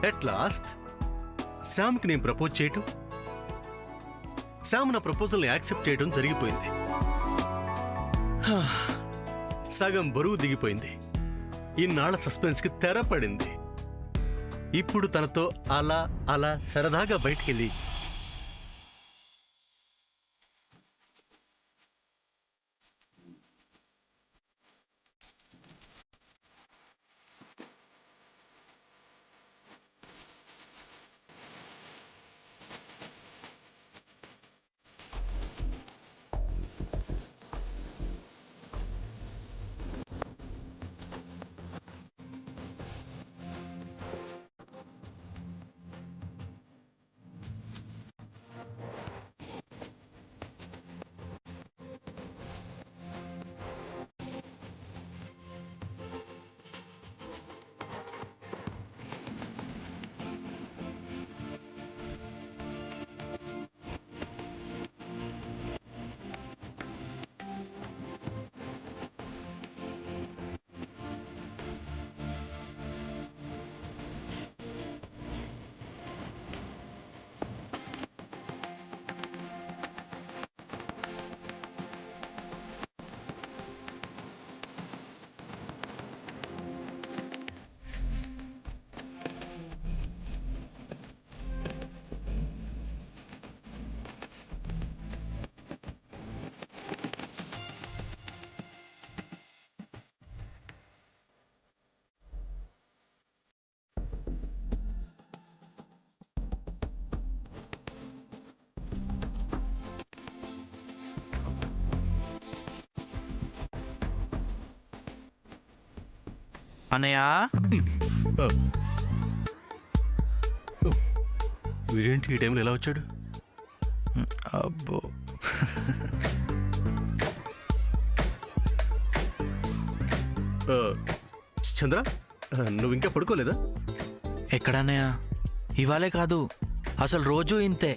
At last శామ్కి నేను propose చేయటం, Sam నా ప్రపోజల్ని యాక్సెప్ట్ చేయడం జరిగిపోయింది. సగం బరువు దిగిపోయింది. ఇన్నాళ్ల సస్పెన్స్కి తెరపడింది. ఇప్పుడు తనతో అలా అలా సరదాగా బయటికెళ్ళి అన్నయ్య, వీడేంటి ఈ టైంలో ఎలా వచ్చాడు? అబ్బో, చంద్ర, నువ్వు ఇంకా పడుకోలేదా? ఎక్కడన్నయ్య, ఇవాళే కాదు అసలు రోజు ఇంతే.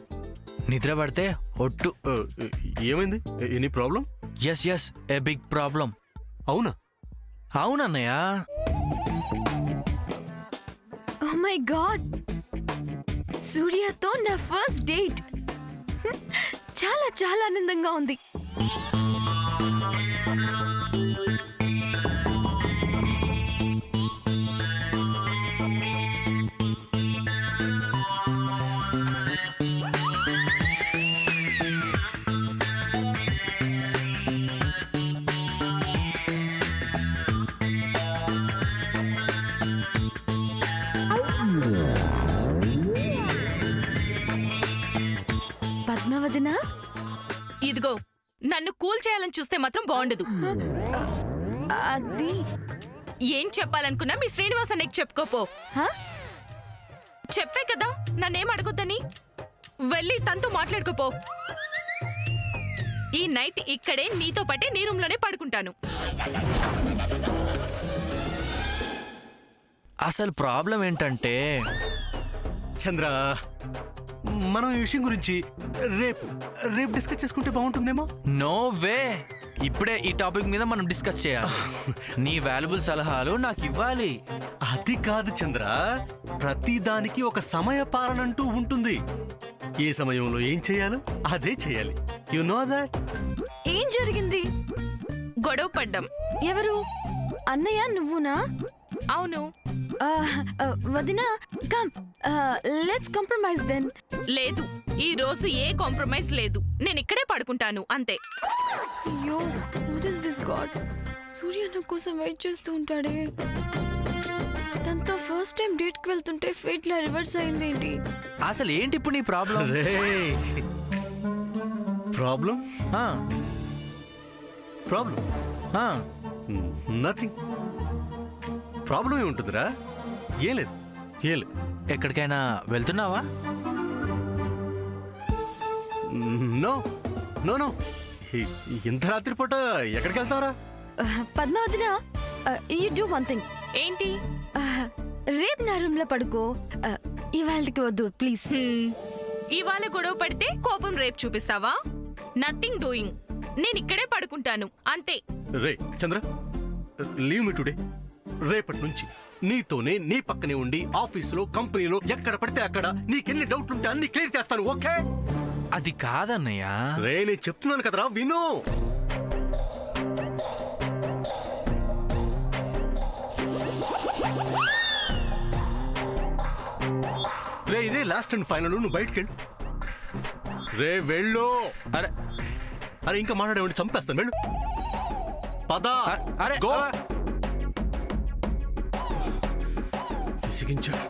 నిద్ర పడితే ఒట్టు. ఏమైంది? Any problem? Yes yes, a big problem. అవునా? అవునన్నయ్య. ఓ మై గాడ్, సూర్యతో నా ఫస్ట్ డేట్. చాలా చాలా ఆనందంగా ఉంది. పద్మావతినా, ఇదిగో, నన్ను కూల్ చేయాలని చూస్తే మాత్రం బాగుండదు. అది ఏం చెప్పాలనుకున్నా మీ శ్రీనివాస్ అన్నయ్యకి చెప్పుకోపో. చెప్పే కదా నన్నేం అడగొద్దని. వెళ్ళి తనతో మాట్లాడుకోపో. ఈ నైట్ ఇక్కడే నీతో పాటే నీ రూమ్లోనే పడుకుంటాను. అసలు ప్రాబ్లం ఏంటంటే చంద్ర, మనం ఈ విషయం గురించి రేపు డిస్కస్ చేసుకుంటే బాగుంటుందేమో. నో వే, ఇప్పుడే ఈ టాపిక్ మీద మనం డిస్కస్ చేయాలి. నీ వాల్యుబుల్ సలహాలు నాకు ఇవ్వాలి. అది కాదు చంద్ర, ప్రతిదానికి ఒక సమయ పాలనంటూ ఉంటుంది. ఏ సమయంలో ఏం చేయాలో అదే చేయాలి. You know that. ఏం జరిగింది? గొడవ పడ్డం. ఎవరు? అన్నయ్య నువ్వునా? అవును. వదినా, కమ్ లెట్స్ కాంప్రమైజ్ దెన్. లేదు, ఈ రోజు ఏ కాంప్రమైజ్ లేదు. నేను ఇక్కడే పడుకుంటాను అంతే. అయ్యో, వాట్ ఇస్ దిస్ గాడ్? సూర్య నా కోసం వెయిట్ చేస్తూ ఉంటాడే. తనతో ఫస్ట్ టైం డేట్ కి వెళ్తుంటే ఫేట్ లా రివర్స్ అయింది ఏంటి? అసలు ఏంటి ఇప్పుడు నీ problem? Problem problem nothing. Problem ఏముంటుందిరా? ఏం లేదు. ఎక్కడికైనా వెళ్తున్నావా? నో నో నో, ఇంత రాత్రిపూట ఎక్కడికి వెళ్తావరా? పద్మావతినా, యూ డూ వన్ థింగ్. ఏంటి? రేపు నా రూమ్ లో పడుకో. ఇవాళకి వద్దు ప్లీజ్. ఇవాళ గొడవ పడితే కోపం రేపు చూపిస్తావా? Nothing doing. నేను ఇక్కడే పడుకుంటాను అంతే. రే చంద్ర, లీవ్ మీ టుడే. రేపటి నుంచి నీతోనే నీ పక్కనే ఉండి ఆఫీసులో కంపెనీలో ఎక్కడ పడితే అక్కడ నీకెన్ని డౌట్లు ఉంటే అన్ని క్లియర్ చేస్తాను, ఓకే? అది కాదన్నయ్య. రే నేను చెప్తున్నాను కదరా, విను. రే ఇదే లాస్ట్ అండ్ ఫైనల్, నువ్వు బయటికి వెళ్ళు. రే వెళ్ళు. అరే అరే ఇంకా మాట్లాడేవాడి చంపేస్తాను, వెళ్ళు. పద. అరే గో. విసిగించాడు.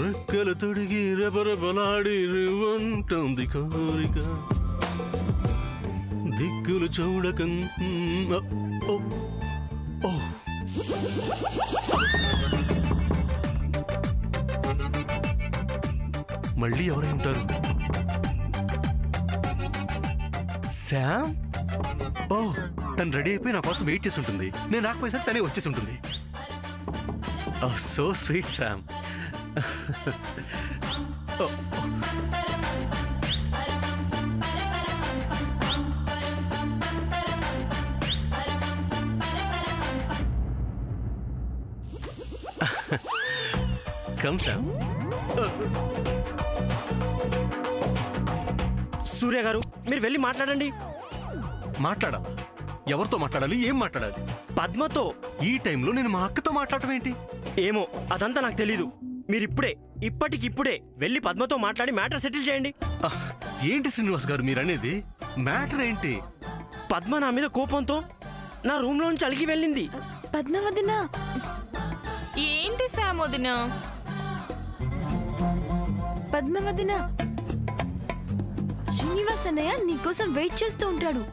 రెక్కలు తొడిగి రెబరెబలాడి రువంటుంది కోరిక, దిక్కులు చూడక. ఓ, ఓ. మళ్ళీ ఎవరై ఉంటారు? శామ్? ఓ, తను రెడీ అయిపోయి నా కోసం వెయిట్ చేసి ఉంటుంది. నేను రాకపోయేసరికి తనే వచ్చేసి ఉంటుంది. So sweet Sam. Come Sam. Surya గారు, మీరు వెళ్ళి మాట్లాడండి. మాట్లాడాలా? ఎవరితో మాట్లాడాలి? ఏం మాట్లాడాలి? పద్మతో. ఈ టైంలో నేను మా అక్కతో మాట్లాడటం ఏంటి? ఏమో, అదంతా నాకు తెలీదు. మీరు ఇప్పటికిప్పుడే వెళ్ళి పద్మతో మాట్లాడి మ్యాటర్ సెటిల్ చేయండి. ఏంటి శ్రీనివాస్ గారు మీరు అనేది? మ్యాటర్ ఏంటి? పద్మ నా మీద కోపంతో నా రూమ్ లోంచి అలిగి వెళ్ళింది. పద్మవదిన, ఏంటి శామ్ వదిన? పద్మవదిన, శ్రీనివాస్ అన్నయ్య నీకోసం వెయిట్ చేస్తూ ఉంటాడు.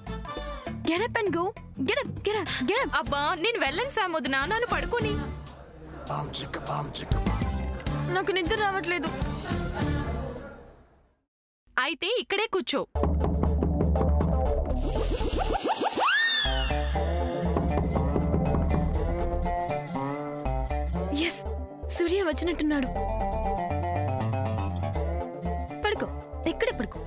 Get up and go. Get up, get up, get up. అబ్బా నేను వెళ్ళను శామ్ వదిన, నన్ను పడుకోని. నాకు నిద్ర రావట్లేదు. అయితే ఇక్కడే కూర్చో. ఎస్, సూర్య వచ్చినట్టున్నాడు. పడుకో, ఎక్కడే పడుకో.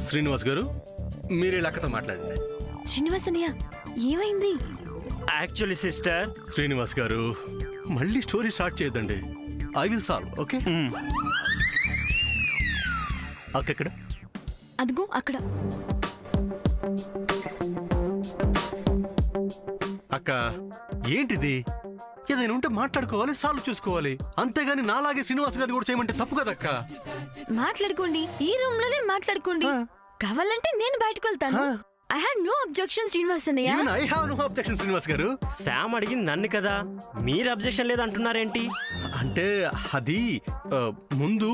శ్రీనివాస్ గారు మీరే లక్కతో మాట్లాడండి. శ్రీనివాస్ అన్నయ్య, ఏమైంది? యాక్చువల్లీ సిస్టర్, శ్రీనివాస్ గారు మళ్ళీ స్టోరీ స్టార్ట్ చేయొద్దండి. I will solve, okay? అక్కడ అదిగో అక్కడ. అక్క ఏంటిది? ఏదైనా ఉంటే మాట్లాడుకోవాలి, సాల్వ్ చేసుకోవాలి. అంతేగాని నాలాగే శ్రీనివాస్ గారిని కూడా చేయమంటే తప్పు కదక్క. మాట్లాడుకోండి, ఈ రూమ్ లోనే మాట్లాడుకోండి. కావాలంటే నేను బయటకు వెళ్తాను. I have no objection Srinivas అన్నయ్య. Even I have no objection, Srinivas గారు. శామ్ అడిగింది నన్ను కదా, మీరు అబ్జెక్షన్ లేదంటున్నారేంటి? అంటే అది ముందు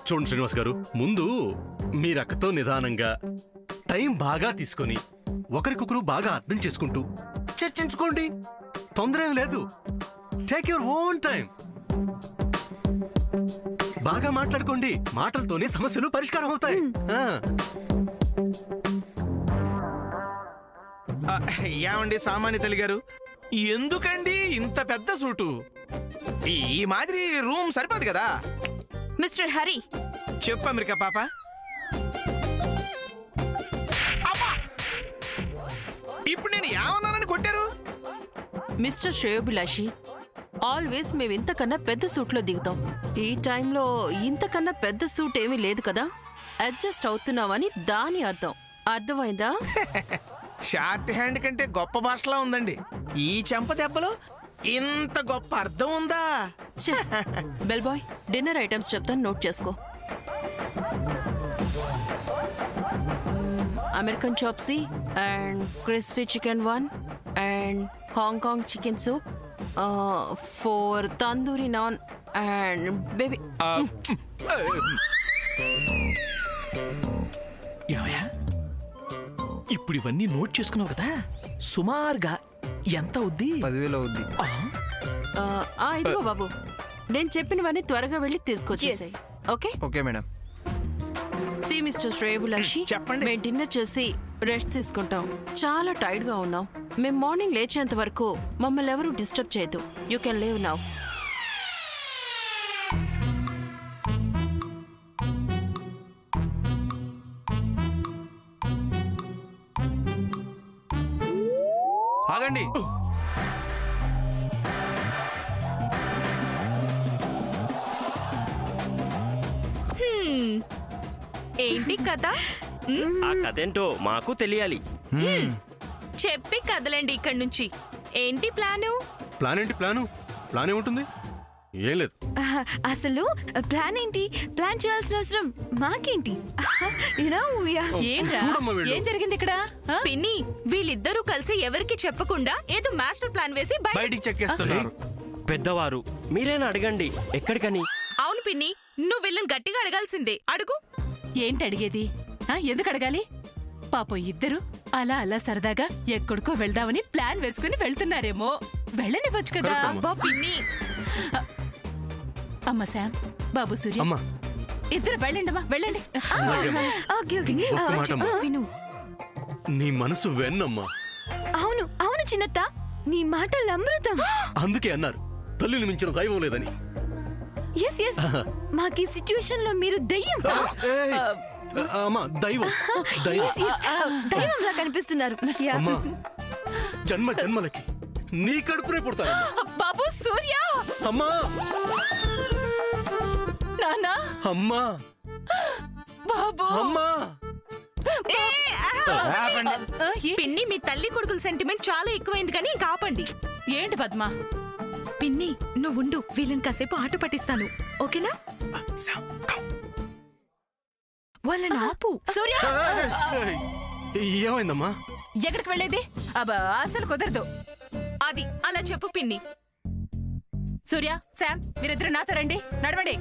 చూడండి శ్రీనివాస్ గారు, ముందు మీరు అక్కతో నిదానంగా టైం బాగా తీసుకొని ఒకరికొకరు బాగా అర్థం చేసుకుంటూ చర్చించుకోండి. తొందర ఏం లేదు. Take your own time. బాగా మాట్లాడుకోండి. మాటలతోనే సమస్యలు పరిష్కారం అవుతాయి. ఏమండి సామాన్య తల్లి గారు, ఎందుకండి ఇంత పెద్ద సూటు? ఈ మాదిరి రూమ్ సరిపోదు కదా. మిస్టర్ హరి, చెప్పు అమెరికా పాప. అబ్బా! ఇప్పుడు నేను ఏమన్నానని కొట్టారు? మిస్టర్ శ్రేయోభిలాషి, ఆల్వేస్ మేము ఇంతకన్నా పెద్ద సూట్లో దిగుతాం. ఈ టైంలో ఇంతకన్నా పెద్ద సూట్ ఏమీ లేదు కదా, అడ్జస్ట్ అవుతున్నామని దాని అర్థం. అర్థమైందా? షార్ట్ హ్యాండ్ కంటే గొప్ప భాషలా ఉందండి. ఈ చెంప దెబ్బలో ఇంత గొప్ప అర్థం ఉందా? బెల్ బాయ్, డిన్నర్ ఐటమ్స్ చెప్తాను, నోట్ చేసుకో. American chop suey and crispy chicken 1 and Hong Kong chicken soup, 4 tandoori non and baby. ఏమయ్యా, ఇప్పుడు ఇవన్నీ నోట్ చేసుకున్నావు కదా, సుమారుగా ఎంత అవుద్ది? 10,000 అవుద్ది. ఇదిగో బాబు, నేను చెప్పినవన్నీ త్వరగా వెళ్ళి తీసుకొచ్చేసాయి. Okay okay madam. సి మిస్టర్ శ్రేయోభిలాషి, చెప్పండి. మేము డిన్నర్ చేసి రెస్ట్ తీసుకుంటాం. చాలా టైర్డ్ గా ఉన్నాం. మేము మార్నింగ్ లేచేంత వరకు మమ్మల్ని ఎవరు డిస్టర్బ్ చేయొద్దు. You can leave now. ఆగండి. ఏంటి కథ? ఆ కథేంటో మాకు తెలియాలి. చెప్పి కదలండి ఇక్కడి నుంచి. ఏంటి ప్లాను? ప్లాన్ ఏంటి? ప్లాన్ ఏముంటుంది? ఏం లేదు. అసలు ప్లాన్ ఏంటి? ప్లాన్ చేయాల్సిన అవసరం మాకేంటి? చూడమ్మా వీళ్ళు. ఏం జరిగింది ఇక్కడ? పిన్ని, వీళ్ళిద్దరూ కలిసి ఎవరికి చెప్పకుండా ఏదో మాస్టర్ ప్లాన్ వేసి బయటికి చెక్కేస్తున్నారు. పెద్దవారు మీరేనా అడగండి ఎక్కడికని. అవును పిన్ని, నువ్వు వీళ్ళని గట్టిగా అడగాల్సిందే. అడుగు. ఏంటి అడిగేది? ఎందుకు అడగాలి? పాపం ఇద్దరు అలా అలా సరదాగా ఎక్కడికో వెళ్దామని ప్లాన్ వేసుకుని వెళ్తున్నారేమో. వెళ్ళనివ్వచ్చు కదా. కరెక్ట్ అబ్బా పిన్ని, అమ్మ శామ్, బాబు సూర్య, అమ్మా ఇద్దరు వెళ్ళండమ్మా, వెళ్ళండి. Okay okay. ఒక్క మాట అమ్మా. విను. నీ మనసు వెన్నమ్మా. అవును అవును చిన్నత్త, నీ మాటలు అమృతం. అందుకే అన్నారు తల్లిని మించిన దైవం లేదని. ఎస్ ఎస్, మాకీ సిచ్యువేషన్ లో మీరు దయ్యం. ఏయ్! అమ్మా దైవం Yes, yes. దైవంలా కనిపిస్తున్నారు. Yeah. అమ్మా జన్మ జన్మలకి నీ కడుపునే పుడతానమ్మా. బాబు సూర్య, అమ్మా నానా, అమ్మా బాబు. అమ్మా ఆగండి. పిన్ని, మీ తల్లి కొడుకుల సెంటిమెంట్ చాలా ఎక్కువైంది కానీ ఇంకా ఆపండి. ఏంటి పద్మ? పిన్ని, నువ్వుండు, వీళ్ళని కాసేపు ఆట పట్టిస్తాను. ఓకేనా? వాళ్ళని ఆపు. సూర్య, ఏమైందమ్మా? ఎక్కడికి వెళ్ళేది? అబ్బా అసలు కుదరదు. అది అలా చెప్పు పిన్ని. సూర్య, శామ్, మీరిద్దరు నాతో రండి. నడవండి.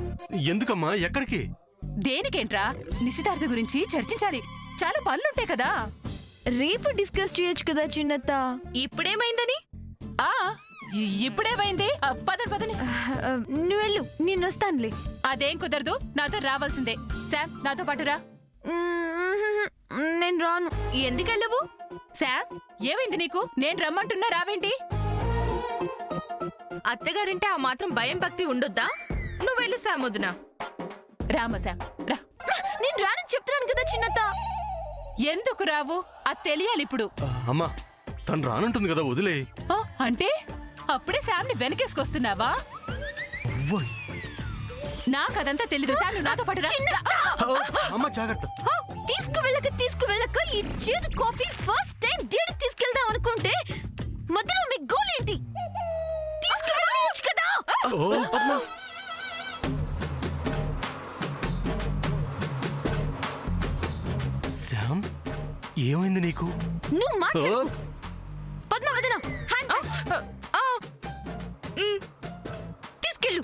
ఎందుకమ్మా? ఎక్కడికి? దేనికేంట్రా? నిశ్చితార్థం గురించి చర్చించాలి. చాలా పనులుంటాయి కదా. రేపు డిస్కస్ చేయొచ్చు కదా చిన్నత్త. ఇప్పుడేమైందని? ఆ ఇప్పుడేమైంది? పదండి పదండి. నువ్వు వెళ్ళు, నేను వస్తానులే. అదేం కుదరదు, నాతో రావాల్సిందే. శామ్, నాతో పాటు రా. నేను రాను. ఎందుకెళ్ళవు? శామ్, ఏమైంది నీకు? నేను రమ్మంటున్నా రావేంటి? అత్తగారంటే ఆ మాత్రం భయం భక్తి ఉండొద్దా? నువ్వు వెళ్ళు సామొద్దున. రామ శామ్, రా. నేను రానని చెప్తున్నాను కదా చిన్నత్త. ఎందుకు రావు? అది తెలియాలి ఇప్పుడు. అమ్మా తను రానంటుంది కదా, వదిలే. ఓ, అంటే అప్పుడే శామ్ని వెనకేసుకొస్తున్నావా? నాకదంతా తెలీదు. శామ్, నువ్వు నాతో పాటు రా. అమ్మా జాగ్రత్త. తీసుకువెళ్ళక ఈ చేదు కాఫీ ఫస్ట్ టైం డేట్ తీసుకెళ్దాం అనుకుంటే మధ్యలో మీ గోల్ ఏంటి? తీసుకువెళ్ళొచ్చు కదా. ఓ పద్మ. శ్యామ్, ఏమైంది నీకు? నువ్వు మాట్లాడు. పద్మ వదన, హ్యాండ్ తీసుకెళ్ళు.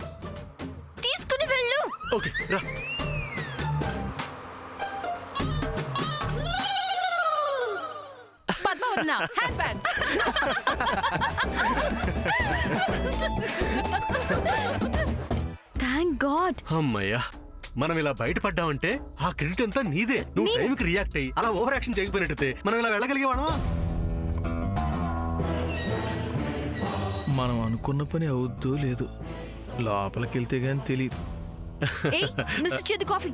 తీసుకుని వెళ్ళు. ఓకే రా. పద్మ వదిన, హ్యాండ్ బ్యాగ్. Thank God. అమ్మయ్యా, మనం ఇలా బయటపడ్డామంటే ఆ క్రెడిట్ అంతా నీదే. నువ్వు టైంకి రియాక్ట్ అయ్యి అలా ఓవర్ యాక్షన్ చేయకపోయినట్టయితే మనం ఇలా వెళ్ళగలిగేవాడమా? మనం అనుకున్న పని అవుద్దో లేదు, లోపలికి వెళ్తే గానీ తెలియదు. ఏయ్ మిస్టర్ చేదు కాఫీ,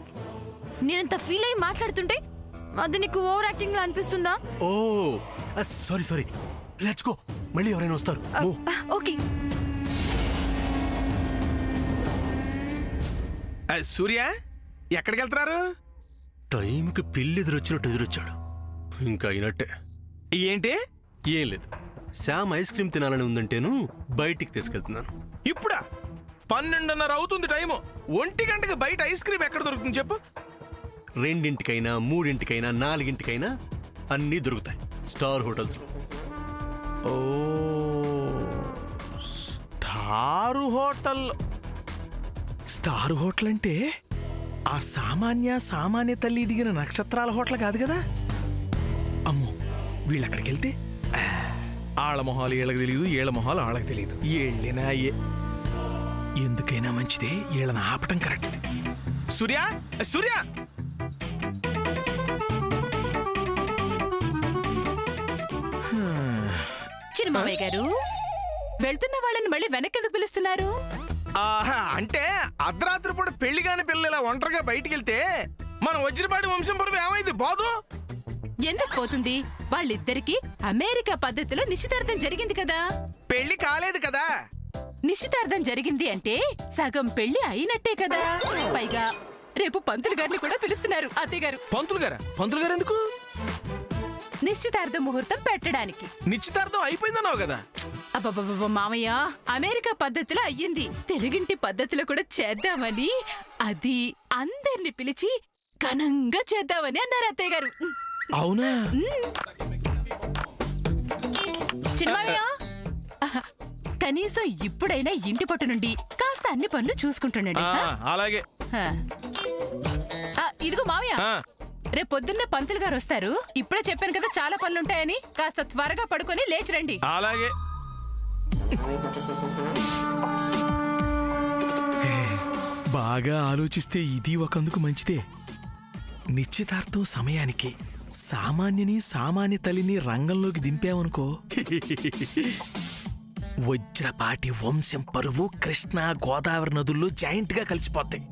నేనంత ఫీల్ అయ్యి మాట్లాడుతుంటే అది నీకు ఓవర్ యాక్టింగ్ లా అనిపిస్తుందా? ఓ సారీ సారీ, లెట్స్ గో. మళ్ళీ ఎవరైనా వస్తారు. Move. ఓకే. సూర్య, ఎక్కడికి వెళ్తున్నారు? టైంకి పిల్లి ఎదురొచ్చినట్టు ఎదురొచ్చాడు. ఇంకా అయినట్టే. ఏంటి? ఏం లేదు, శామ్ ఐస్ క్రీమ్ తినాలని ఉందంటేను బయటికి తీసుకెళ్తున్నాను. ఇప్పుడా? 12:30 అవుతుంది టైము. 1 గంటకి బయట ఐస్ క్రీమ్ ఎక్కడ దొరుకుతుంది చెప్పు? 2ంటికైనా 3ంటికైనా 4ంటికైనా అన్నీ దొరుకుతాయి స్టార్ హోటల్స్లో. ఓ, స్టార్ హోటల్. స్టార్ హోటల్ అంటే ఆ సామాన్య తల్లి దిగిన నక్షత్రాల హోటల్ కాదు కదా? అమ్మో, వీళ్ళు అక్కడికి వెళ్తే ఆళ్ళ మొహాలు వీళ్ళకి తెలియదు, ఏళ్ళ మొహాలు ఆళ్ళకి తెలియదు. ఏళ్ళైనా ఎందుకైనా మంచిదే వీళ్ళని ఆపటం కరెక్ట్. సూర్య, సూర్య, ఏమైంది మామయ్య గారు? వెళ్తున్న వాళ్ళని మళ్ళీ వెనక్కి పిలుస్తున్నారు? ఆహా, అంటే అర్ధరాత్రి పూట పెళ్లి కాని పిల్లలు ఇలా ఒంటరిగా బయటికి వెళ్తే మన వజ్రపాటి వంశం పరువు ఏమైంది పోదు? ఎందుకు పోతుంది? వాళ్ళిద్దరికి అమెరికా పద్ధతిలో నిశ్చితార్థం జరిగింది కదా. పెళ్లి కాలేదు కదా. నిశ్చితార్థం జరిగింది అంటే సగం పెళ్లి అయినట్టే కదా. పైగా రేపు పంతులు గారిని కూడా పిలుస్తున్నారు అత్తయ్య గారు. పంతులు గారు ఎందుకు? నిశ్చితార్థ ముహూర్తం పెట్టడానికి. నిశ్చితార్థం అయిపోయిందన్నావు కదా. అబ్బబ్బబ్బ మామయ్య, అమెరికా పద్ధతిలో అయ్యింది, తెలుగింటి పద్ధతిలో కూడా చేద్దామని, అది అందరిని పిలిచి ఘనంగా చేద్దామని అన్నారు అత్తయ్య గారు. అవునా? చిన్నమామయ్య, కనీసం ఇప్పుడైనా ఇంటి పట్టు నుండి కాస్త అన్ని పనులు చూసుకుంటుండండి. అలాగే. ఇదిగో మామయ్య, రేపు పొద్దున్నే పంతులు గారు వస్తారు. ఇప్పుడే చెప్పాను కదా చాలా పనులుంటాయని. కాస్త త్వరగా పడుకొని లేచి రండి. అలాగే. బాగా ఆలోచిస్తే ఇది ఒకందుకు మంచిదే. నిశ్చితార్థం సమయానికి సామాన్య తల్లిని రంగంలోకి దింపామనుకో, వజ్రపాటి వంశం పరువు కృష్ణా గోదావరి నదుల్లో జాయింట్ గా కలిసిపోతాయి.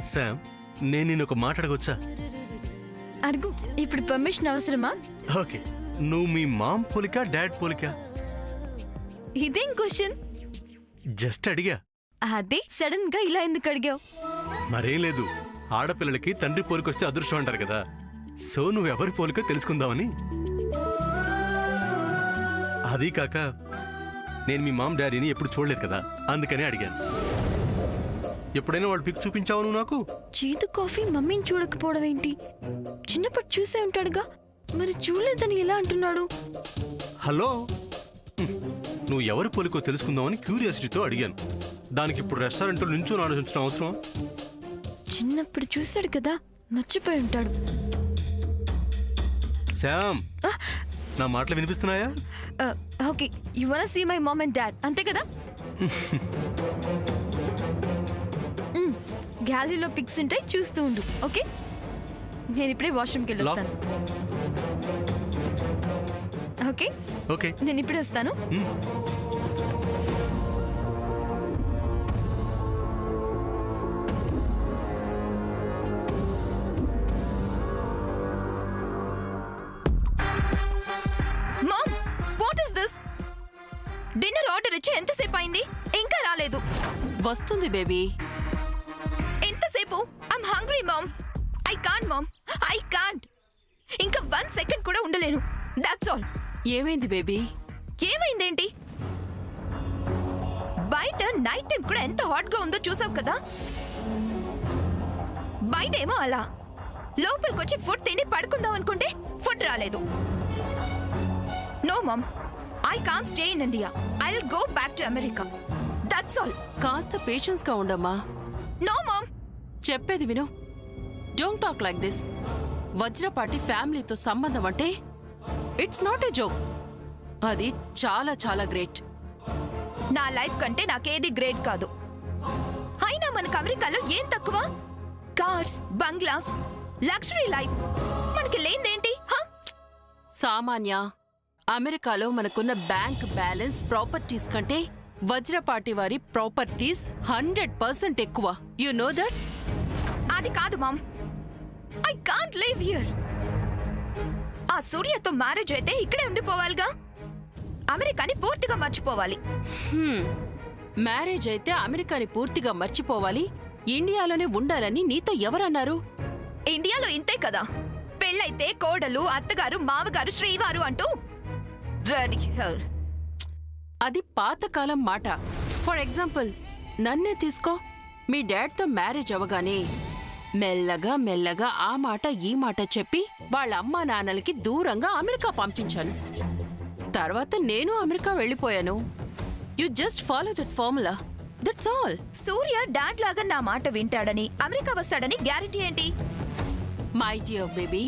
శామ్, నేను నేను ఒక మాట అడగొచ్చా? అడుగు. ఇప్పుడు పర్మిషన్ అవసరమా? ఓకే, నువ్వు మీ మామ్ పోలిక డాడ్ పోలిక? ఇదేం క్వశ్చన్? జస్ట్ అడిగా. అదే సడన్ గా ఇలా ఎందుకు అడిగావు? మరేం లేదు, ఆడపిల్లలకి తండ్రి పోలికొస్తే అదృష్టం అంటారు కదా. సో నువ్వెవరి పోలికో తెలుసుకుందామని. అదీ కాక నేను మీ మామ్ డాడీని ఎప్పుడు చూడలేదు కదా, అందుకనే అడిగాను. ఎప్పుడైనా వాడు పిక్ చూపించావు నువ్వు నాకు? చేదు కాఫీ మమ్మీని చూడకపోవడం ఏంటి? చిన్నప్పుడు చూసే ఉంటాడుగా, మరి చూడలేదని ఎలా అంటున్నాడు? హలో, నువ్వు ఎవరి పోలికో తెలుసుకుందామని క్యూరియాసిటీతో అడిగాను. దానికి ఇప్పుడు రెస్టారెంట్లో నుంచో ఆలోచించడం అవసరం? చిన్నప్పుడు చూశాడు కదా, మర్చిపోయి ఉంటాడు. శామ్, నా మాటలు వినిపిస్తున్నాయా? Okay, you want see my mom and dad, అంతే కదా? గ్యాలరీలో పిక్స్ ఉంటాయి, చూస్తూ ఉండు. ఓకే, నేను ఇప్పుడే వాష్రూమ్కి వెళ్ళి వస్తాను. ఓకే ఓకే, నేను ఇప్పుడే వస్తాను. Mom, what is this? Dinner order ఇచ్చి ఎంతసేపు అయింది, ఇంకా రాలేదు? వస్తుంది బేబీ. ఎంతసేపు? I'm hungry mom. I can't mom, I can't. ఇంకా 1 సెకండ్ కూడా ఉండలేను. That's all. ఏమైంది బేబీ? ఏమైందేంటి? బయట నైట్ టైం కూడా ఎంత హాట్ గా ఉందో చూసావు కదా. బయట ఏమో అలా, లోపలికొచ్చి ఫుడ్ తిని పడుకుందాం అనుకుంటే ఫుడ్ రాలేదు. No mom, I can't stay in India. I will go back to America. That's all. కాస్త పేషెన్స్ గా ఉండమ్మా. No mom. చెప్పేది విను. Don't talk like this. Vajrapati ఫ్యామిలీతో సంబంధం అంటే ఇట్స్ నాట్ ఎ జోక్. అది చాలా చాలా గ్రేట్. నా లైఫ్ కంటే నాకేది గ్రేట్ కాదు. అయినా మనకు అమెరికాలో ఏం తక్కువ? Cars, bungalows, luxury life. మనకి లేనిదేంటి? సామాన్య, అమెరికాలో మనకున్న బ్యాంక్ బ్యాలెన్స్ ప్రాపర్టీస్ కంటే వజ్రపాటి వారి ప్రాపర్టీస్ 100% ఎక్కువ. You know that? అది కాదు ma'am, I can't live here. ఆ సూర్యతో మ్యారేజ్ అయితే ఇక్కడే ఉండిపోవాలిగా. అమెరికాని పూర్తిగా మర్చిపోవాలి. మ్యారేజ్ అయితే అమెరికాని పూర్తిగా మర్చిపోవాలి, ఇండియాలోనే ఉండాలని నీతో ఎవరన్నారు? ఇండియాలో ఇంతే కదా, పెళ్ళైతే కోడలు, అత్తగారు, మామగారు, శ్రీవారు అంటూ. Bloody hell. అది పాతకాలం మాట. ఫర్ ఎగ్జాంపుల్ నన్నే తీసుకో. మీ డాడ్తో మ్యారేజ్ అవ్వగానే మెల్లగా మెల్లగా ఆ మాట ఈ మాట చెప్పి వాళ్ళ అమ్మా నాన్నలకి దూరంగా అమెరికా పంపించాను. తర్వాత నేను అమెరికా వెళ్ళిపోయాను. You just follow that formula. That's all. Surya dad లాగా నా మాట వింటాడని అమెరికా వస్తాడని గ్యారెంటీ ఏంటి? మై డియర్ బేబీ,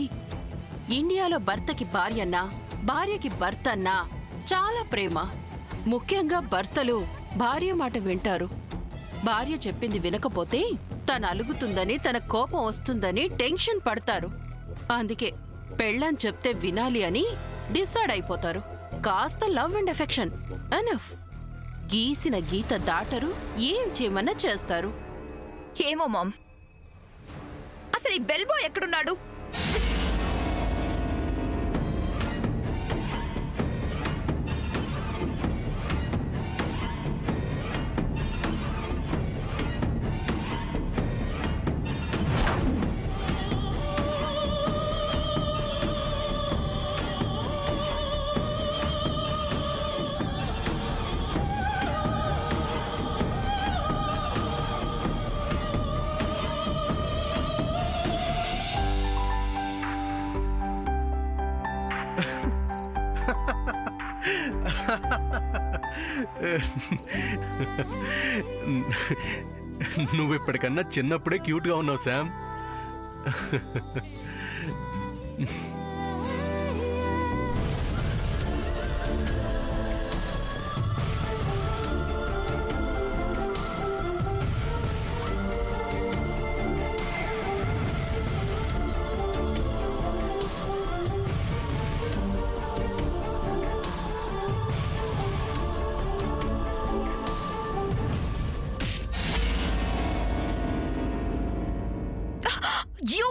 ఇండియాలో భర్తకి భార్యన్నా, భార్యకి భర్త అన్నా చాలా ప్రేమ. ముఖ్యంగా భర్తలు భార్య మాట వింటారు. భార్య చెప్పింది వినకపోతే తను అలుగుతుందని, తన కోపం వస్తుందని టెన్షన్ పడతారు. అందుకే పెళ్ళని చెప్తే వినాలి అని డిసైడ్ అయిపోతారు. కాస్త లవ్ అండ్ ఎఫెక్షన్ ఎనఫ్. గీసిన గీత దాటరు, ఏం చేయమన్నా చేస్తారు. ఏమో మామ్, అసలు ఈ బెల్ బాయ్ ఎక్కడున్నాడు? నువ్వు ఇప్పటికన్నా చిన్నప్పుడే క్యూట్గా ఉన్నావు శామ్. You...